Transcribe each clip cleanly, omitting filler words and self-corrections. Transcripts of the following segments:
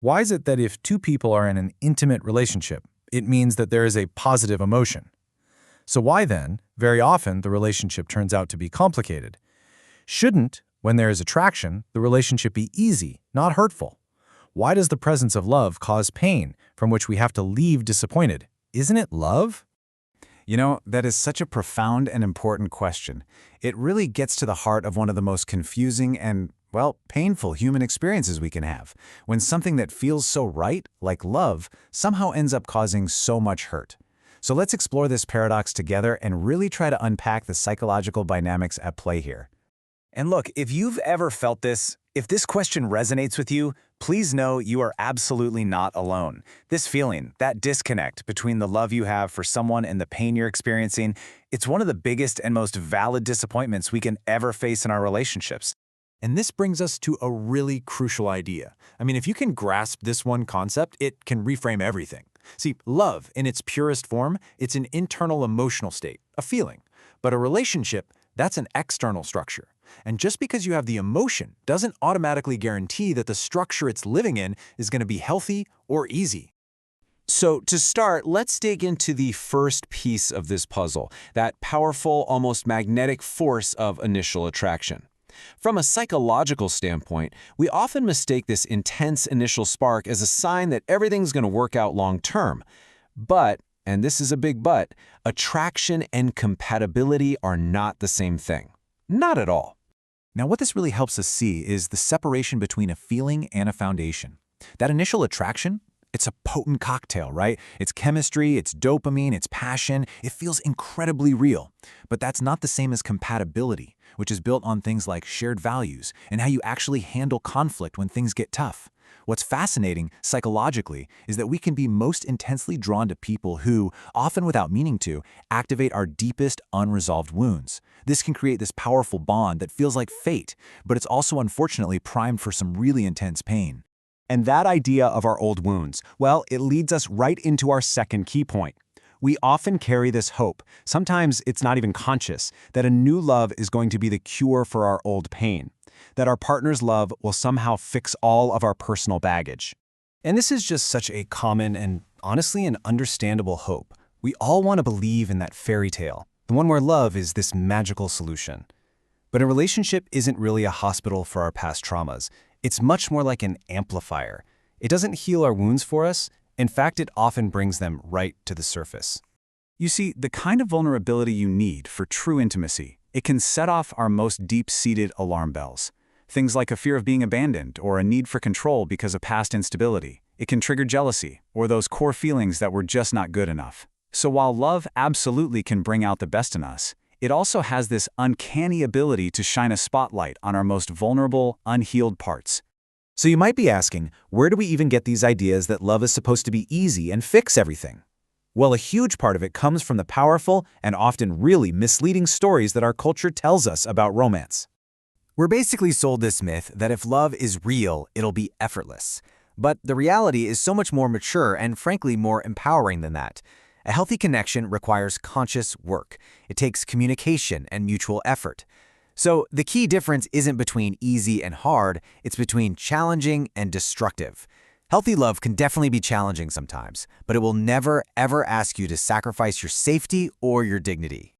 Why is it that if two people are in an intimate relationship, it means that there is a positive emotion? So why then, very often, the relationship turns out to be complicated? Shouldn't, when there is attraction, the relationship be easy, not hurtful? Why does the presence of love cause pain, from which we have to leave disappointed? Isn't it love? You know, that is such a profound and important question. It really gets to the heart of one of the most confusing and, well, painful human experiences we can have, when something that feels so right, like love, somehow ends up causing so much hurt. So let's explore this paradox together and really try to unpack the psychological dynamics at play here. And look, if you've ever felt this, if this question resonates with you, please know you are absolutely not alone. This feeling, that disconnect between the love you have for someone and the pain you're experiencing, it's one of the biggest and most valid disappointments we can ever face in our relationships. And this brings us to a really crucial idea. I mean, if you can grasp this one concept, it can reframe everything. See, love, in its purest form, it's an internal emotional state, a feeling. But a relationship, that's an external structure. And just because you have the emotion doesn't automatically guarantee that the structure it's living in is going to be healthy or easy. So to start, let's dig into the first piece of this puzzle, that powerful, almost magnetic force of initial attraction. From a psychological standpoint, we often mistake this intense initial spark as a sign that everything's going to work out long term. But, and this is a big but, attraction and compatibility are not the same thing. Not at all. Now, what this really helps us see is the separation between a feeling and a foundation. That initial attraction, it's a potent cocktail, right? It's chemistry, it's dopamine, it's passion. It feels incredibly real. But that's not the same as compatibility, which is built on things like shared values and how you actually handle conflict when things get tough. What's fascinating, psychologically, is that we can be most intensely drawn to people who, often without meaning to, activate our deepest unresolved wounds. This can create this powerful bond that feels like fate, but it's also unfortunately primed for some really intense pain. And that idea of our old wounds, well, it leads us right into our second key point. We often carry this hope, sometimes it's not even conscious, that a new love is going to be the cure for our old pain, that our partner's love will somehow fix all of our personal baggage. And this is just such a common and honestly an understandable hope. We all want to believe in that fairy tale, the one where love is this magical solution. But a relationship isn't really a hospital for our past traumas. It's much more like an amplifier. It doesn't heal our wounds for us. In fact, it often brings them right to the surface. You see, the kind of vulnerability you need for true intimacy, it can set off our most deep-seated alarm bells. Things like a fear of being abandoned or a need for control because of past instability. It can trigger jealousy or those core feelings that we're just not good enough. So while love absolutely can bring out the best in us, it also has this uncanny ability to shine a spotlight on our most vulnerable, unhealed parts. So you might be asking, where do we even get these ideas that love is supposed to be easy and fix everything? Well, a huge part of it comes from the powerful and often really misleading stories that our culture tells us about romance. We're basically sold this myth that if love is real, it'll be effortless. But the reality is so much more mature and frankly more empowering than that. A healthy connection requires conscious work. It takes communication and mutual effort. So the key difference isn't between easy and hard, it's between challenging and destructive. Healthy love can definitely be challenging sometimes, but it will never, ever ask you to sacrifice your safety or your dignity.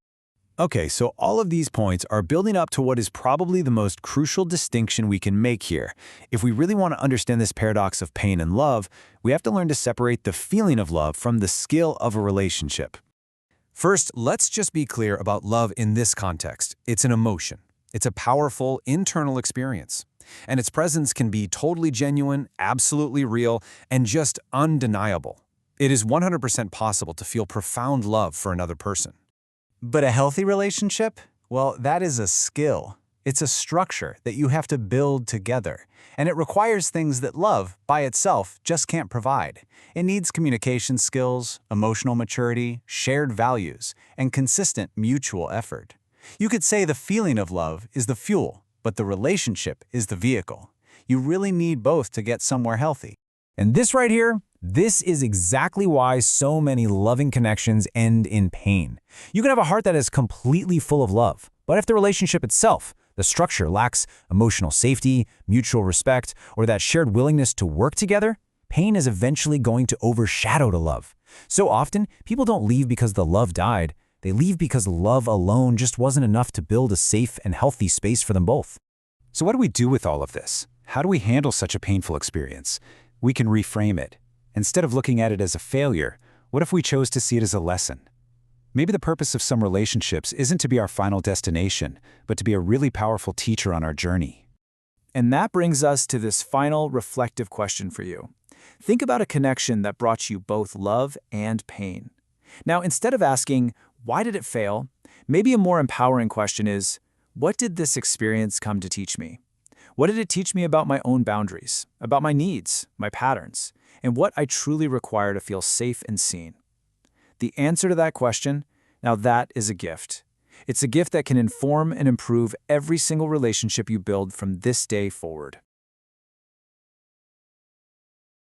Okay, so all of these points are building up to what is probably the most crucial distinction we can make here. If we really want to understand this paradox of pain and love, we have to learn to separate the feeling of love from the skill of a relationship. First, let's just be clear about love in this context. It's an emotion. It's a powerful, internal experience. And its presence can be totally genuine, absolutely real, and just undeniable. It is 100% possible to feel profound love for another person. But a healthy relationship? Well, that is a skill. It's a structure that you have to build together. And it requires things that love, by itself, just can't provide. It needs communication skills, emotional maturity, shared values, and consistent mutual effort. You could say the feeling of love is the fuel, but the relationship is the vehicle. You really need both to get somewhere healthy. And this right here, this is exactly why so many loving connections end in pain. You can have a heart that is completely full of love, but if the relationship itself, the structure lacks emotional safety, mutual respect, or that shared willingness to work together, pain is eventually going to overshadow the love. So often, people don't leave because the love died. They leave because love alone just wasn't enough to build a safe and healthy space for them both. So what do we do with all of this? How do we handle such a painful experience? We can reframe it. Instead of looking at it as a failure, what if we chose to see it as a lesson? Maybe the purpose of some relationships isn't to be our final destination, but to be a really powerful teacher on our journey. And that brings us to this final reflective question for you. Think about a connection that brought you both love and pain. Now, instead of asking, why did it fail? Maybe a more empowering question is, what did this experience come to teach me? What did it teach me about my own boundaries, about my needs, my patterns, and what I truly require to feel safe and seen? The answer to that question, now that is a gift. It's a gift that can inform and improve every single relationship you build from this day forward.